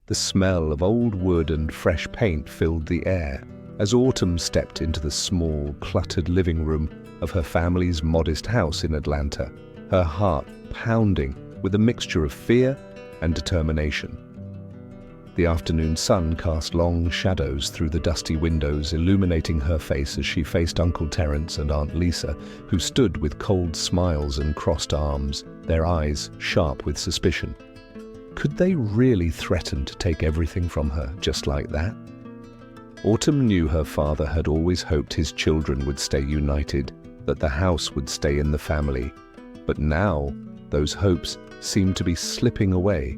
The smell of old wood and fresh paint filled the air as Autumn stepped into the small, cluttered living room of her family's modest house in Atlanta, her heart pounding with a mixture of fear and determination. The afternoon sun cast long shadows through the dusty windows, illuminating her face as she faced Uncle Terence and Aunt Lisa, who stood with cold smiles and crossed arms, their eyes sharp with suspicion. Could they really threaten to take everything from her just like that? Autumn knew her father had always hoped his children would stay united, that the house would stay in the family. But now, those hopes seemed to be slipping away.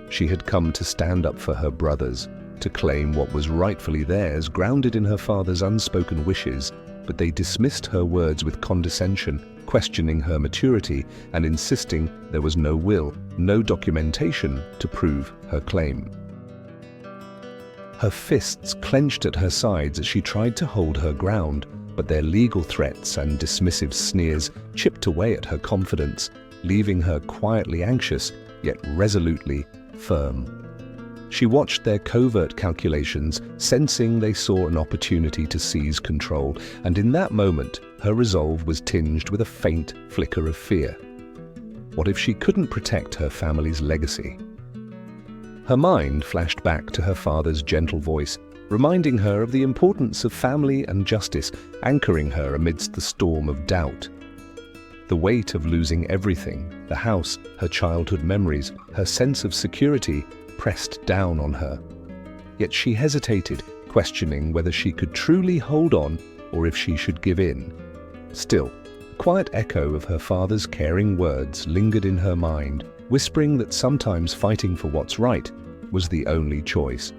She had come to stand up for her brothers, to claim what was rightfully theirs, grounded in her father's unspoken wishes, but they dismissed her words with condescension, questioning her maturity and insisting there was no will, no documentation to prove her claim. Her fists clenched at her sides as she tried to hold her ground, but their legal threats and dismissive sneers chipped away at her confidence, leaving her quietly anxious, yet resolutely firm. She watched their covert calculations, sensing they saw an opportunity to seize control, and in that moment, her resolve was tinged with a faint flicker of fear. What if she couldn't protect her family's legacy? Her mind flashed back to her father's gentle voice, reminding her of the importance of family and justice, anchoring her amidst the storm of doubt. The weight of losing everything, the house, her childhood memories, her sense of security, pressed down on her. Yet she hesitated, questioning whether she could truly hold on or if she should give in. Still, a quiet echo of her father's caring words lingered in her mind, whispering that sometimes fighting for what's right was the only choice.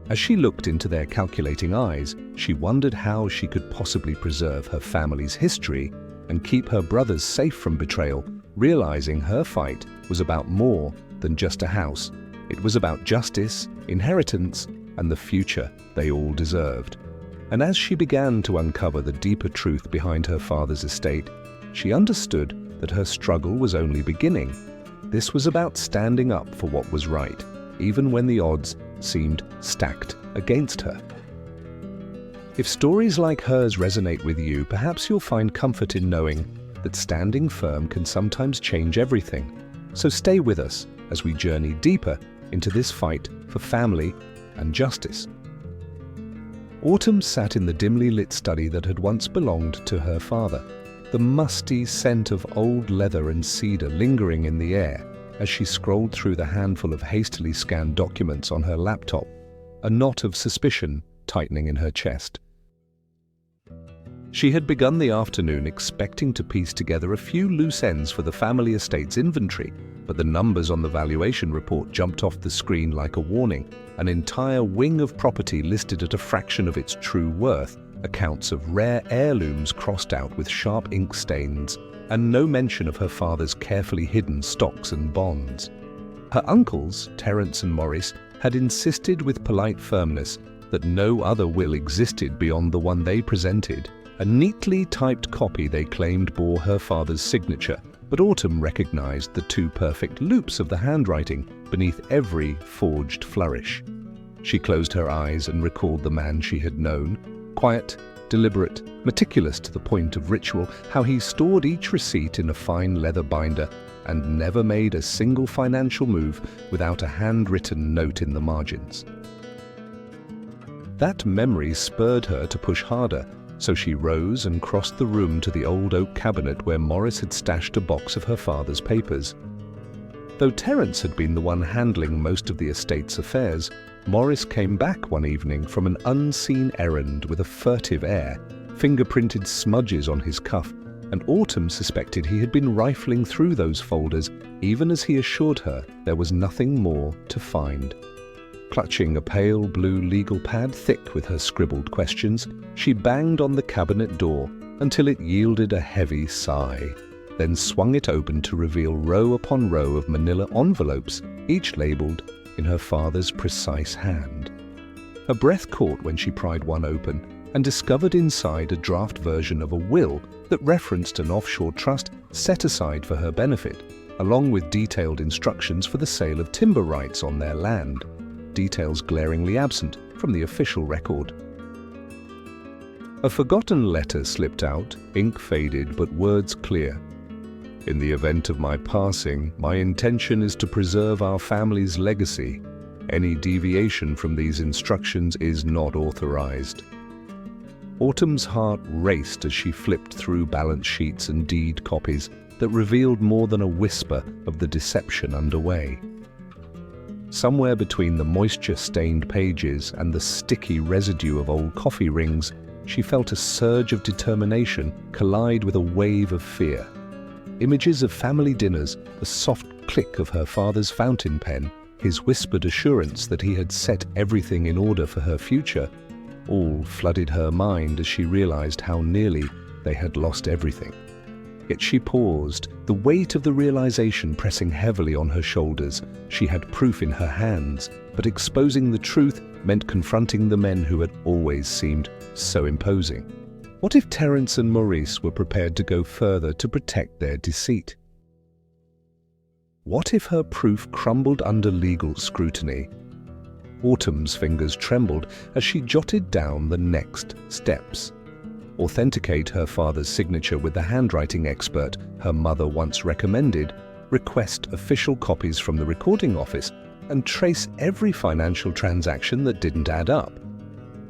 As she looked into their calculating eyes, she wondered how she could possibly preserve her family's history and keep her brothers safe from betrayal, realizing her fight was about more than just a house. It was about justice, inheritance, and the future they all deserved. And as she began to uncover the deeper truth behind her father's estate, she understood that her struggle was only beginning. This was about standing up for what was right, even when the odds seemed stacked against her. If stories like hers resonate with you, perhaps you'll find comfort in knowing that standing firm can sometimes change everything. So stay with us as we journey deeper into this fight for family and justice. Autumn sat in the dimly lit study that had once belonged to her father, the musty scent of old leather and cedar lingering in the air as she scrolled through the handful of hastily scanned documents on her laptop, a knot of suspicion tightening in her chest. She had begun the afternoon expecting to piece together a few loose ends for the family estate's inventory, but the numbers on the valuation report jumped off the screen like a warning. An entire wing of property listed at a fraction of its true worth, accounts of rare heirlooms crossed out with sharp ink stains, and no mention of her father's carefully hidden stocks and bonds. Her uncles, Terence and Maurice, had insisted with polite firmness that no other will existed beyond the one they presented. A neatly typed copy they claimed bore her father's signature, but Autumn recognized the two perfect loops of the handwriting beneath every forged flourish. She closed her eyes and recalled the man she had known, quiet, deliberate, meticulous to the point of ritual, how he stored each receipt in a fine leather binder and never made a single financial move without a handwritten note in the margins. That memory spurred her to push harder, so she rose and crossed the room to the old oak cabinet where Maurice had stashed a box of her father's papers. Though Terence had been the one handling most of the estate's affairs, Maurice came back one evening from an unseen errand with a furtive air, fingerprinted smudges on his cuff, and Autumn suspected he had been rifling through those folders, even as he assured her there was nothing more to find. Clutching a pale blue legal pad thick with her scribbled questions, she banged on the cabinet door until it yielded a heavy sigh, then swung it open to reveal row upon row of manila envelopes, each labeled in her father's precise hand. Her breath caught when she pried one open and discovered inside a draft version of a will that referenced an offshore trust set aside for her benefit. along with detailed instructions for the sale of timber rights on their land, details glaringly absent from the official record. A forgotten letter slipped out, ink faded but words clear. In the event of my passing, my intention is to preserve our family's legacy. Any deviation from these instructions is not authorized. Autumn's heart raced as she flipped through balance sheets and deed copies that revealed more than a whisper of the deception underway. Somewhere between the moisture-stained pages and the sticky residue of old coffee rings, she felt a surge of determination collide with a wave of fear. Images of family dinners, the soft click of her father's fountain pen, his whispered assurance that he had set everything in order for her future, all flooded her mind as she realized how nearly they had lost everything. Yet she paused, the weight of the realization pressing heavily on her shoulders. She had proof in her hands, but exposing the truth meant confronting the men who had always seemed so imposing. What if Terence and Maurice were prepared to go further to protect their deceit? What if her proof crumbled under legal scrutiny? Autumn's fingers trembled as she jotted down the next steps. Authenticate her father's signature with the handwriting expert her mother once recommended, request official copies from the recording office, and trace every financial transaction that didn't add up.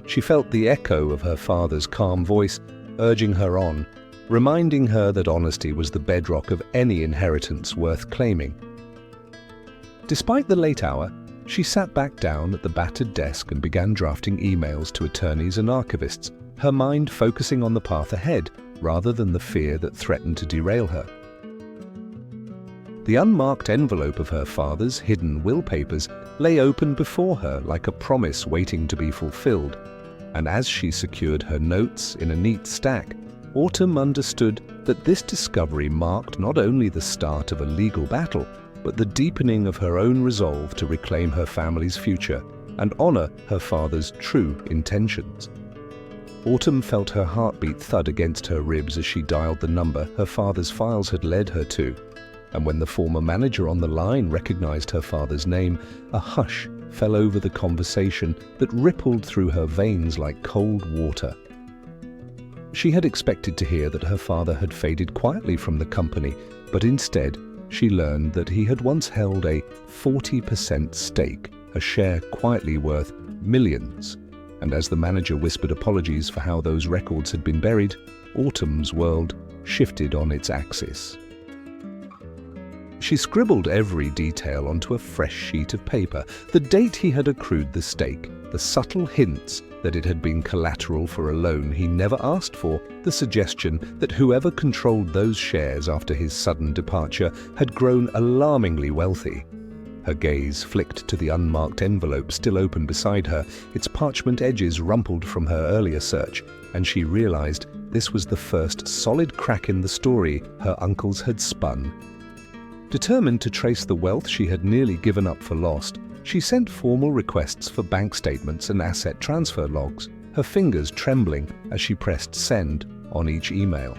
She felt the echo of her father's calm voice urging her on, reminding her that honesty was the bedrock of any inheritance worth claiming. Despite the late hour, she sat back down at the battered desk and began drafting emails to attorneys and archivists, her mind focusing on the path ahead rather than the fear that threatened to derail her. The unmarked envelope of her father's hidden will papers lay open before her like a promise waiting to be fulfilled, and as she secured her notes in a neat stack, Autumn understood that this discovery marked not only the start of a legal battle, but the deepening of her own resolve to reclaim her family's future and honor her father's true intentions. Autumn felt her heartbeat thud against her ribs as she dialed the number her father's files had led her to, and when the former manager on the line recognized her father's name, a hush fell over the conversation that rippled through her veins like cold water. She had expected to hear that her father had faded quietly from the company, but instead she learned that he had once held a 40% stake, a share quietly worth millions. And as the manager whispered apologies for how those records had been buried, Autumn's world shifted on its axis. She scribbled every detail onto a fresh sheet of paper, the date he had accrued the stake, the subtle hints that it had been collateral for a loan he never asked for, the suggestion that whoever controlled those shares after his sudden departure had grown alarmingly wealthy. Her gaze flicked to the unmarked envelope still open beside her, its parchment edges rumpled from her earlier search, and she realized this was the first solid crack in the story her uncles had spun. Determined to trace the wealth she had nearly given up for lost, she sent formal requests for bank statements and asset transfer logs, her fingers trembling as she pressed send on each email.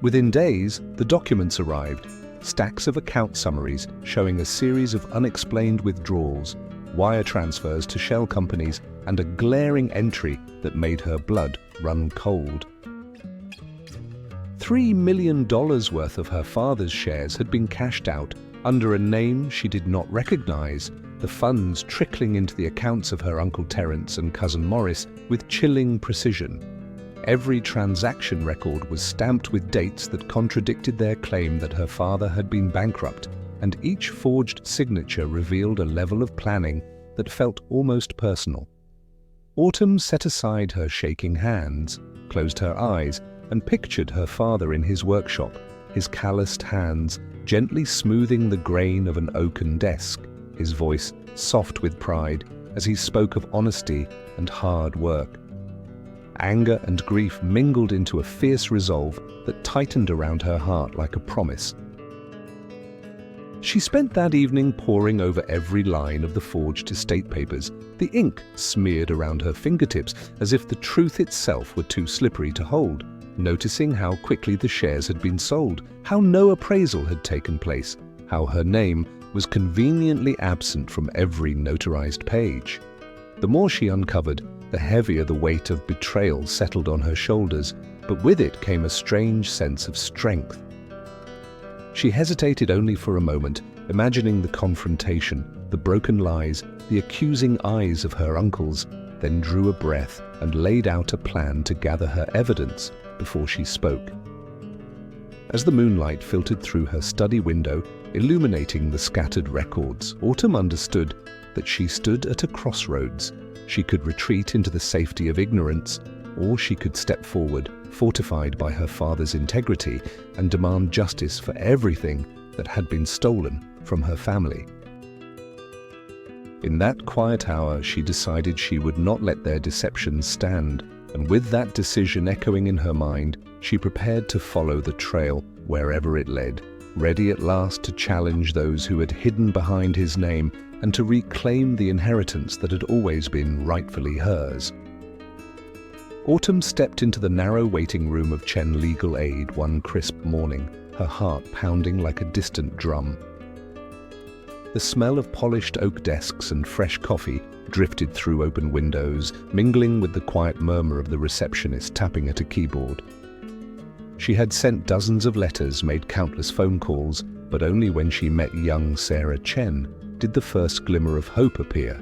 Within days, the documents arrived, stacks of account summaries showing a series of unexplained withdrawals, wire transfers to shell companies, and a glaring entry that made her blood run cold. $3 million worth of her father's shares had been cashed out under a name she did not recognize, the funds trickling into the accounts of her Uncle Terence and Cousin Maurice with chilling precision. Every transaction record was stamped with dates that contradicted their claim that her father had been bankrupt, and each forged signature revealed a level of planning that felt almost personal. Autumn set aside her shaking hands, closed her eyes, and pictured her father in his workshop, his calloused hands gently smoothing the grain of an oaken desk, his voice soft with pride as he spoke of honesty and hard work. Anger and grief mingled into a fierce resolve that tightened around her heart like a promise. She spent that evening poring over every line of the forged estate papers, the ink smeared around her fingertips as if the truth itself were too slippery to hold, noticing how quickly the shares had been sold, how no appraisal had taken place, how her name was conveniently absent from every notarized page. The more she uncovered, the heavier the weight of betrayal settled on her shoulders, but with it came a strange sense of strength. She hesitated only for a moment, imagining the confrontation, the broken lies, the accusing eyes of her uncles, then drew a breath and laid out a plan to gather her evidence before she spoke. As the moonlight filtered through her study window, illuminating the scattered records, Autumn understood that she stood at a crossroads. She could retreat into the safety of ignorance, or she could step forward, fortified by her father's integrity, and demand justice for everything that had been stolen from her family. In that quiet hour, she decided she would not let their deceptions stand, and with that decision echoing in her mind, she prepared to follow the trail wherever it led, ready at last to challenge those who had hidden behind his name and to reclaim the inheritance that had always been rightfully hers. Autumn stepped into the narrow waiting room of Chen Legal Aid one crisp morning, her heart pounding like a distant drum. The smell of polished oak desks and fresh coffee drifted through open windows, mingling with the quiet murmur of the receptionist tapping at a keyboard. She had sent dozens of letters, made countless phone calls, but only when she met young Sarah Chen did the first glimmer of hope appear.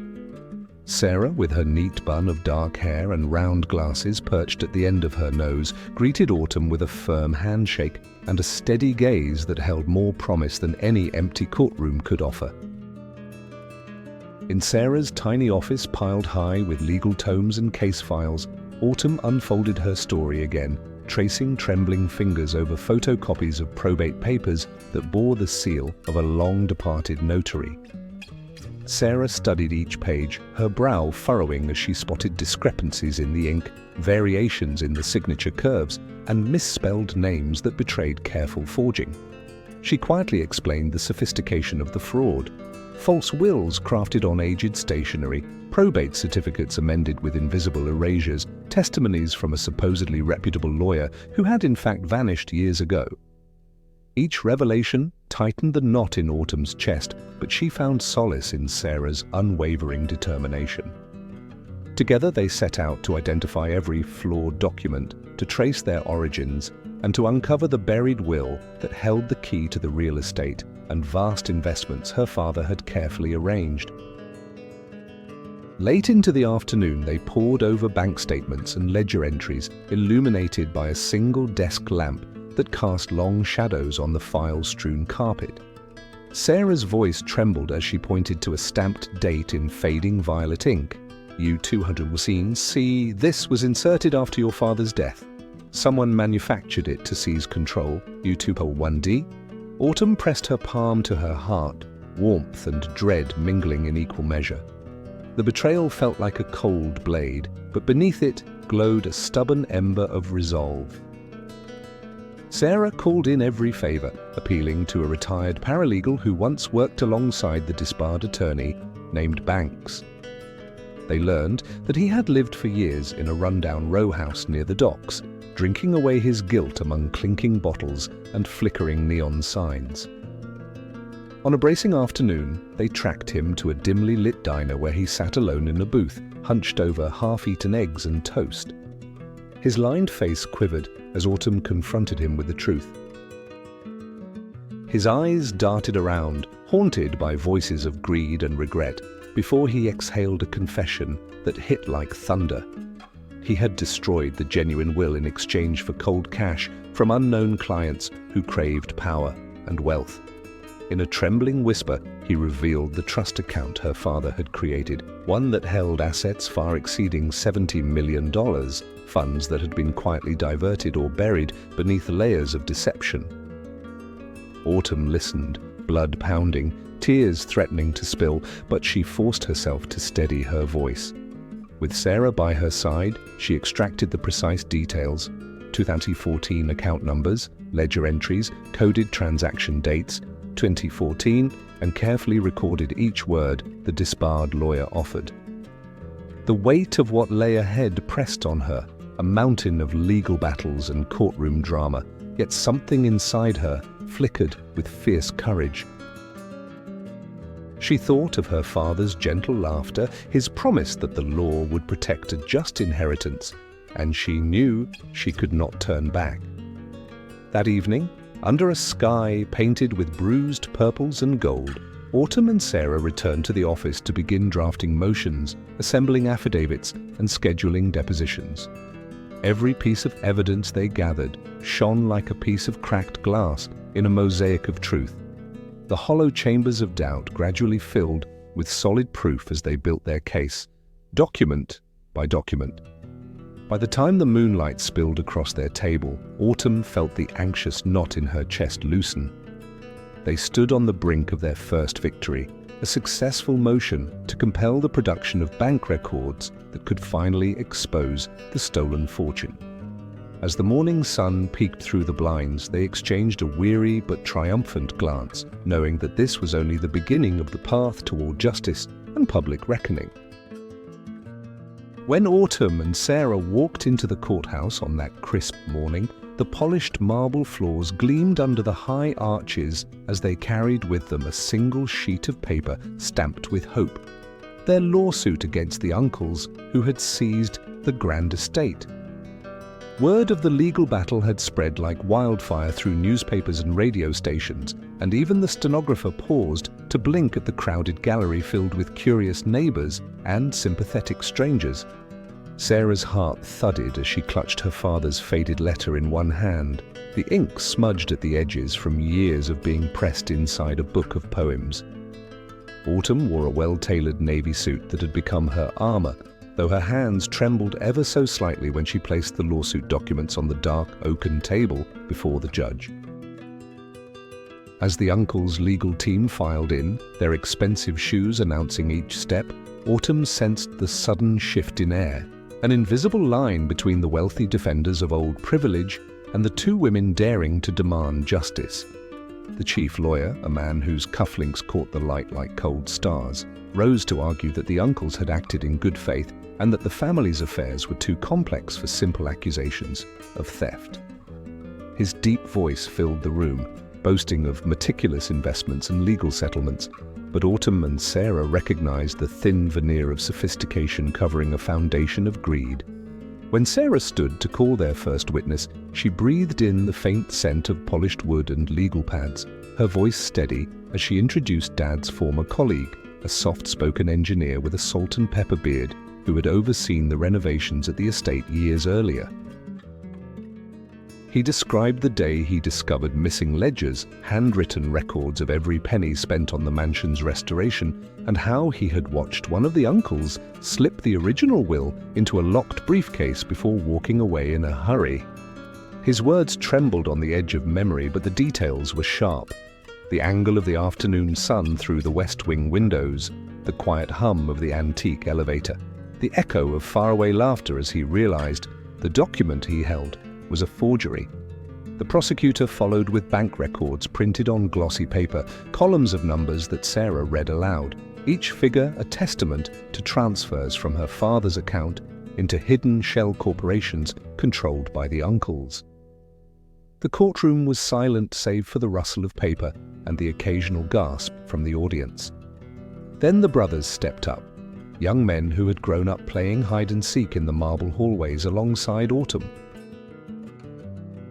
Sarah, with her neat bun of dark hair and round glasses perched at the end of her nose, greeted Autumn with a firm handshake and a steady gaze that held more promise than any empty courtroom could offer. In Sarah's tiny office piled high with legal tomes and case files, Autumn unfolded her story again, tracing trembling fingers over photocopies of probate papers that bore the seal of a long-departed notary. Sarah studied each page, her brow furrowing as she spotted discrepancies in the ink, variations in the signature curves, and misspelled names that betrayed careful forging. She quietly explained the sophistication of the fraud. False wills crafted on aged stationery, probate certificates amended with invisible erasures, testimonies from a supposedly reputable lawyer who had in fact vanished years ago. Each revelation tightened the knot in Autumn's chest, but she found solace in Sarah's unwavering determination. Together they set out to identify every flawed document, to trace their origins, and to uncover the buried will that held the key to the real estate and vast investments her father had carefully arranged. Late into the afternoon, they pored over bank statements and ledger entries, illuminated by a single desk lamp that cast long shadows on the file-strewn carpet. Sarah's voice trembled as she pointed to a stamped date in fading violet ink. U-200 was seen. See, this was inserted after your father's death. Someone manufactured it to seize control. U-201D. Autumn pressed her palm to her heart, warmth and dread mingling in equal measure. The betrayal felt like a cold blade, but beneath it glowed a stubborn ember of resolve. Sarah called in every favor, appealing to a retired paralegal who once worked alongside the disbarred attorney named Banks. They learned that he had lived for years in a rundown row house near the docks, drinking away his guilt among clinking bottles and flickering neon signs. On a bracing afternoon, they tracked him to a dimly lit diner where he sat alone in a booth, hunched over half-eaten eggs and toast. His lined face quivered as Autumn confronted him with the truth. His eyes darted around, haunted by voices of greed and regret, before he exhaled a confession that hit like thunder. He had destroyed the genuine will in exchange for cold cash from unknown clients who craved power and wealth. In a trembling whisper, he revealed the trust account her father had created, one that held assets far exceeding $70 million, funds that had been quietly diverted or buried beneath layers of deception. Autumn listened, blood pounding, tears threatening to spill, but she forced herself to steady her voice. With Sarah by her side, she extracted the precise details: 2014 account numbers, ledger entries, coded transaction dates, 2014, and carefully recorded each word the disbarred lawyer offered. The weight of what lay ahead pressed on her, a mountain of legal battles and courtroom drama, yet something inside her flickered with fierce courage. She thought of her father's gentle laughter, his promise that the law would protect a just inheritance, and she knew she could not turn back. That evening, under a sky painted with bruised purples and gold, Autumn and Sarah returned to the office to begin drafting motions, assembling affidavits, and scheduling depositions. Every piece of evidence they gathered shone like a piece of cracked glass in a mosaic of truth. The hollow chambers of doubt gradually filled with solid proof as they built their case, document by document. By the time the moonlight spilled across their table, Autumn felt the anxious knot in her chest loosen. They stood on the brink of their first victory, a successful motion to compel the production of bank records that could finally expose the stolen fortune. As the morning sun peeked through the blinds, they exchanged a weary but triumphant glance, knowing that this was only the beginning of the path toward justice and public reckoning. When Autumn and Sarah walked into the courthouse on that crisp morning, the polished marble floors gleamed under the high arches as they carried with them a single sheet of paper stamped with hope. Their lawsuit against the uncles who had seized the grand estate. Word of the legal battle had spread like wildfire through newspapers and radio stations, and even the stenographer paused to blink at the crowded gallery filled with curious neighbors and sympathetic strangers. Sarah's heart thudded as she clutched her father's faded letter in one hand, the ink smudged at the edges from years of being pressed inside a book of poems. Autumn wore a well-tailored navy suit that had become her armor, though her hands trembled ever so slightly when she placed the lawsuit documents on the dark oaken table before the judge. As the uncle's legal team filed in, their expensive shoes announcing each step, Autumn sensed the sudden shift in air, an invisible line between the wealthy defenders of old privilege and the two women daring to demand justice. The chief lawyer, a man whose cufflinks caught the light like cold stars, rose to argue that the uncles had acted in good faith and that the family's affairs were too complex for simple accusations of theft. His deep voice filled the room, boasting of meticulous investments and legal settlements, but Autumn and Sarah recognized the thin veneer of sophistication covering a foundation of greed. When Sarah stood to call their first witness, she breathed in the faint scent of polished wood and legal pads, her voice steady as she introduced Dad's former colleague, a soft-spoken engineer with a salt and pepper beard who had overseen the renovations at the estate years earlier. He described the day he discovered missing ledgers, handwritten records of every penny spent on the mansion's restoration, and how he had watched one of the uncles slip the original will into a locked briefcase before walking away in a hurry. His words trembled on the edge of memory, but the details were sharp. The angle of the afternoon sun through the west wing windows, the quiet hum of the antique elevator, the echo of faraway laughter as he realized the document he held was a forgery. The prosecutor followed with bank records printed on glossy paper, columns of numbers that Sarah read aloud, each figure a testament to transfers from her father's account into hidden shell corporations controlled by the uncles. The courtroom was silent save for the rustle of paper and the occasional gasp from the audience. Then the brothers stepped up, young men who had grown up playing hide-and-seek in the marble hallways alongside Autumn.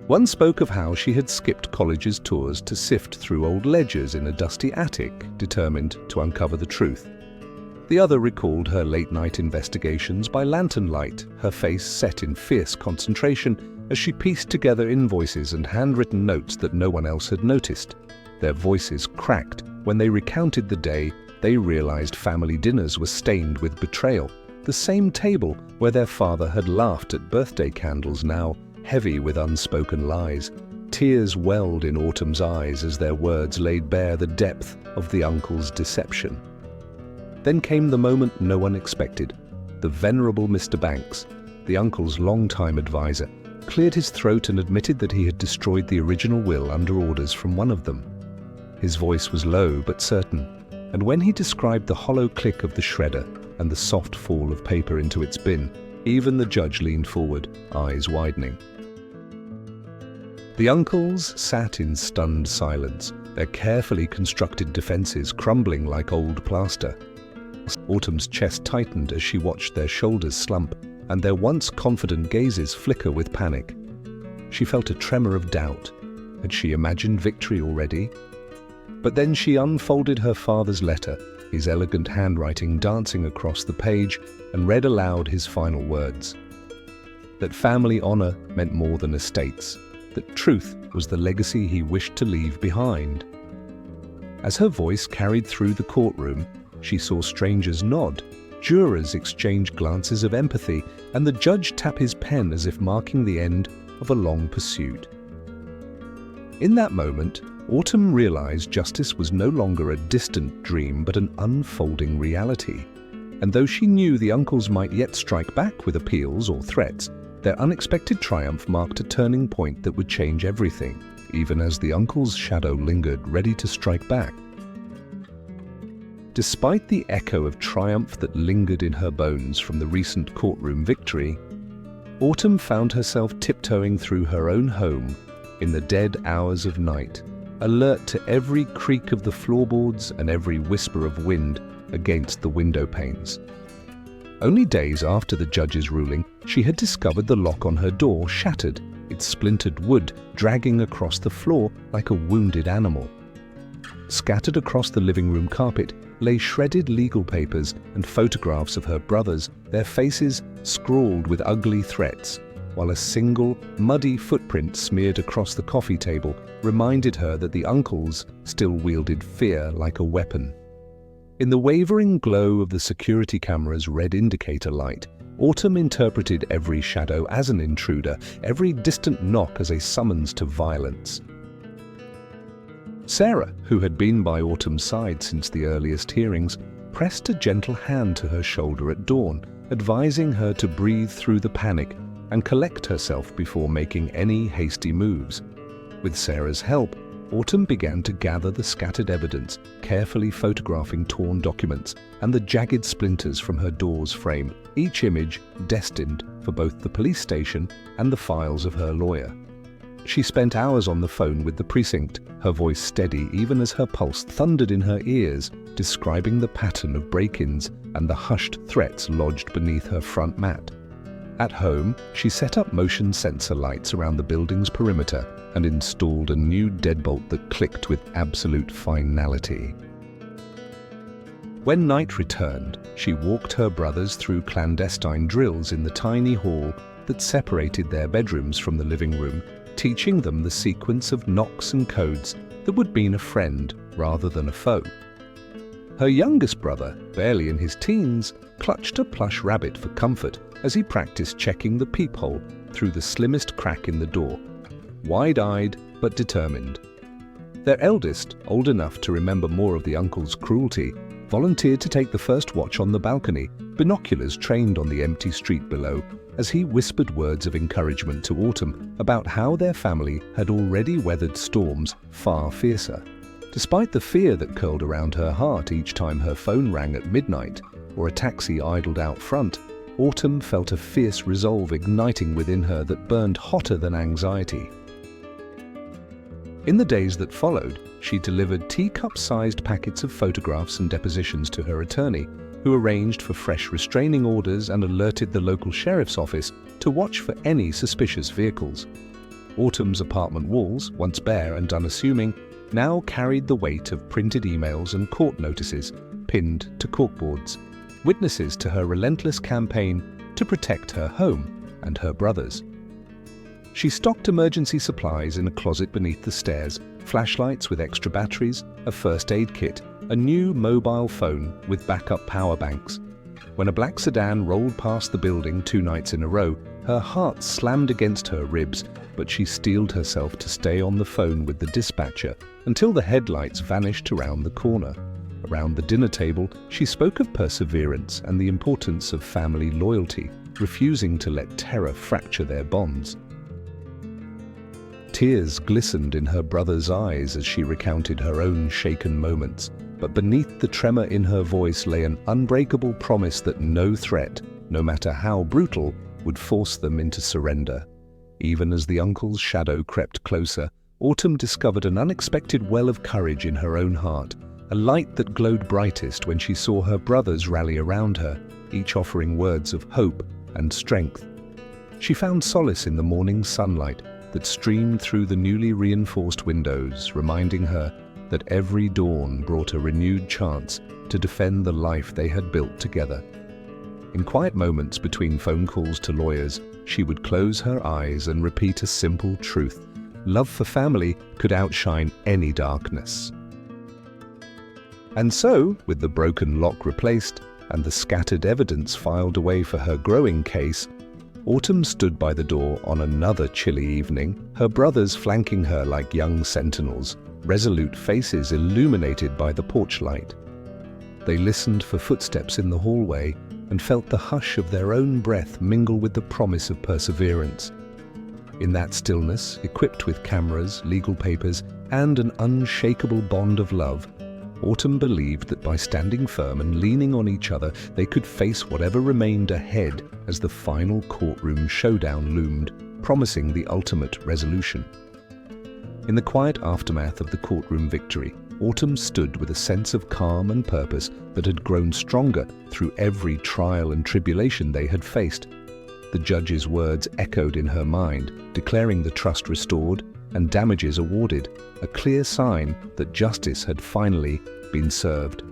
One spoke of how she had skipped college's tours to sift through old ledgers in a dusty attic, determined to uncover the truth. The other recalled her late-night investigations by lantern light, her face set in fierce concentration as she pieced together invoices and handwritten notes that no one else had noticed. Their voices cracked when they recounted the day they realized family dinners were stained with betrayal, the same table where their father had laughed at birthday candles now heavy with unspoken lies. Tears welled in Autumn's eyes as their words laid bare the depth of the uncle's deception. Then came the moment no one expected. The venerable Mr. Banks, the uncle's longtime advisor, cleared his throat and admitted that he had destroyed the original will under orders from one of them. His voice was low but certain, and when he described the hollow click of the shredder and the soft fall of paper into its bin, even the judge leaned forward, eyes widening. The uncles sat in stunned silence, their carefully constructed defenses crumbling like old plaster. Autumn's chest tightened as she watched their shoulders slump and their once confident gazes flicker with panic. She felt a tremor of doubt. Had she imagined victory already? But then she unfolded her father's letter, his elegant handwriting dancing across the page, and read aloud his final words. That family honor meant more than estates, that truth was the legacy he wished to leave behind. As her voice carried through the courtroom, she saw strangers nod, jurors exchange glances of empathy, and the judge tap his pen as if marking the end of a long pursuit. In that moment, Autumn realized justice was no longer a distant dream but an unfolding reality. And though she knew the uncles might yet strike back with appeals or threats, their unexpected triumph marked a turning point that would change everything, even as the uncle's shadow lingered, ready to strike back. Despite the echo of triumph that lingered in her bones from the recent courtroom victory, Autumn found herself tiptoeing through her own home in the dead hours of night, alert to every creak of the floorboards and every whisper of wind against the window panes. Only days after the judge's ruling, she had discovered the lock on her door shattered, its splintered wood dragging across the floor like a wounded animal. Scattered across the living room carpet lay shredded legal papers and photographs of her brothers, their faces scrawled with ugly threats, while a single, muddy footprint smeared across the coffee table reminded her that the uncles still wielded fear like a weapon. In the wavering glow of the security camera's red indicator light, Autumn interpreted every shadow as an intruder, every distant knock as a summons to violence. Sarah, who had been by Autumn's side since the earliest hearings, pressed a gentle hand to her shoulder at dawn, advising her to breathe through the panic and collect herself before making any hasty moves. With Sarah's help, Autumn began to gather the scattered evidence, carefully photographing torn documents and the jagged splinters from her door's frame, each image destined for both the police station and the files of her lawyer. She spent hours on the phone with the precinct, her voice steady even as her pulse thundered in her ears, describing the pattern of break-ins and the hushed threats lodged beneath her front mat. At home, she set up motion sensor lights around the building's perimeter and installed a new deadbolt that clicked with absolute finality. When night returned, she walked her brothers through clandestine drills in the tiny hall that separated their bedrooms from the living room, teaching them the sequence of knocks and codes that would mean a friend rather than a foe. Her youngest brother, barely in his teens, clutched a plush rabbit for comfort as he practiced checking the peephole through the slimmest crack in the door, wide-eyed but determined. Their eldest, old enough to remember more of the uncle's cruelty, volunteered to take the first watch on the balcony, binoculars trained on the empty street below, as he whispered words of encouragement to Autumn about how their family had already weathered storms far fiercer. Despite the fear that curled around her heart each time her phone rang at midnight or a taxi idled out front, Autumn felt a fierce resolve igniting within her that burned hotter than anxiety. In the days that followed, she delivered teacup-sized packets of photographs and depositions to her attorney, who arranged for fresh restraining orders and alerted the local sheriff's office to watch for any suspicious vehicles. Autumn's apartment walls, once bare and unassuming, now carried the weight of printed emails and court notices pinned to corkboards, witnesses to her relentless campaign to protect her home and her brothers. She stocked emergency supplies in a closet beneath the stairs, flashlights with extra batteries, a first aid kit, a new mobile phone with backup power banks. When a black sedan rolled past the building 2 nights in a row, her heart slammed against her ribs, but she steeled herself to stay on the phone with the dispatcher until the headlights vanished around the corner. Around the dinner table, she spoke of perseverance and the importance of family loyalty, refusing to let terror fracture their bonds. Tears glistened in her brother's eyes as she recounted her own shaken moments, but beneath the tremor in her voice lay an unbreakable promise that no threat, no matter how brutal, would force them into surrender. Even as the uncle's shadow crept closer, Autumn discovered an unexpected well of courage in her own heart, a light that glowed brightest when she saw her brothers rally around her, each offering words of hope and strength. She found solace in the morning sunlight that streamed through the newly reinforced windows, reminding her that every dawn brought a renewed chance to defend the life they had built together. In quiet moments between phone calls to lawyers, she would close her eyes and repeat a simple truth: love for family could outshine any darkness. And so, with the broken lock replaced and the scattered evidence filed away for her growing case, Autumn stood by the door on another chilly evening, her brothers flanking her like young sentinels, resolute faces illuminated by the porch light. They listened for footsteps in the hallway and felt the hush of their own breath mingle with the promise of perseverance. In that stillness, equipped with cameras, legal papers, and an unshakable bond of love, Autumn believed that by standing firm and leaning on each other, they could face whatever remained ahead as the final courtroom showdown loomed, promising the ultimate resolution. In the quiet aftermath of the courtroom victory, Autumn stood with a sense of calm and purpose that had grown stronger through every trial and tribulation they had faced. The judge's words echoed in her mind, declaring the trust restored and damages awarded, a clear sign that justice had finally been served.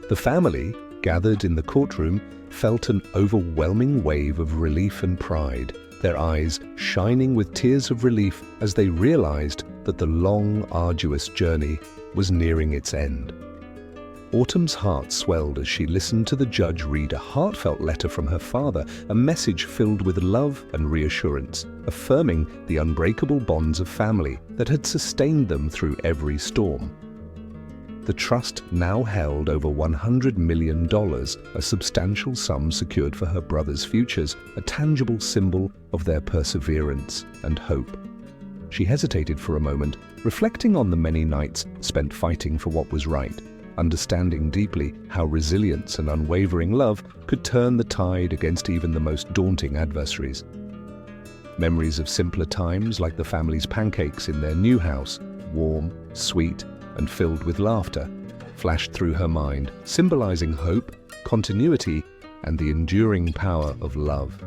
The family, gathered in the courtroom, felt an overwhelming wave of relief and pride, their eyes shining with tears of relief as they realized that the long, arduous journey was nearing its end. Autumn's heart swelled as she listened to the judge read a heartfelt letter from her father, a message filled with love and reassurance, affirming the unbreakable bonds of family that had sustained them through every storm. The trust now held over $100 million, a substantial sum secured for her brothers' futures, a tangible symbol of their perseverance and hope. She hesitated for a moment, reflecting on the many nights spent fighting for what was right, understanding deeply how resilience and unwavering love could turn the tide against even the most daunting adversaries. Memories of simpler times, like the family's pancakes in their new house, warm, sweet, and filled with laughter, flashed through her mind, symbolizing hope, continuity, and the enduring power of love.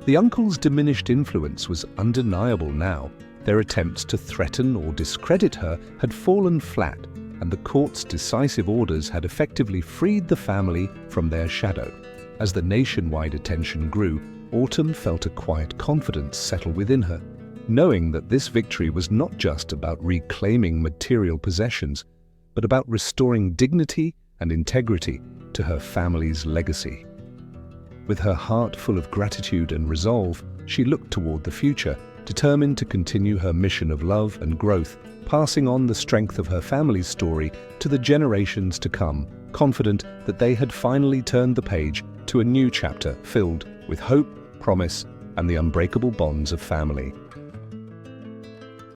The uncle's diminished influence was undeniable now. Their attempts to threaten or discredit her had fallen flat, and the court's decisive orders had effectively freed the family from their shadow. As the nationwide attention grew, Autumn felt a quiet confidence settle within her, knowing that this victory was not just about reclaiming material possessions, but about restoring dignity and integrity to her family's legacy. With her heart full of gratitude and resolve, she looked toward the future, determined to continue her mission of love and growth, passing on the strength of her family's story to the generations to come, confident that they had finally turned the page to a new chapter filled with hope, promise, and the unbreakable bonds of family.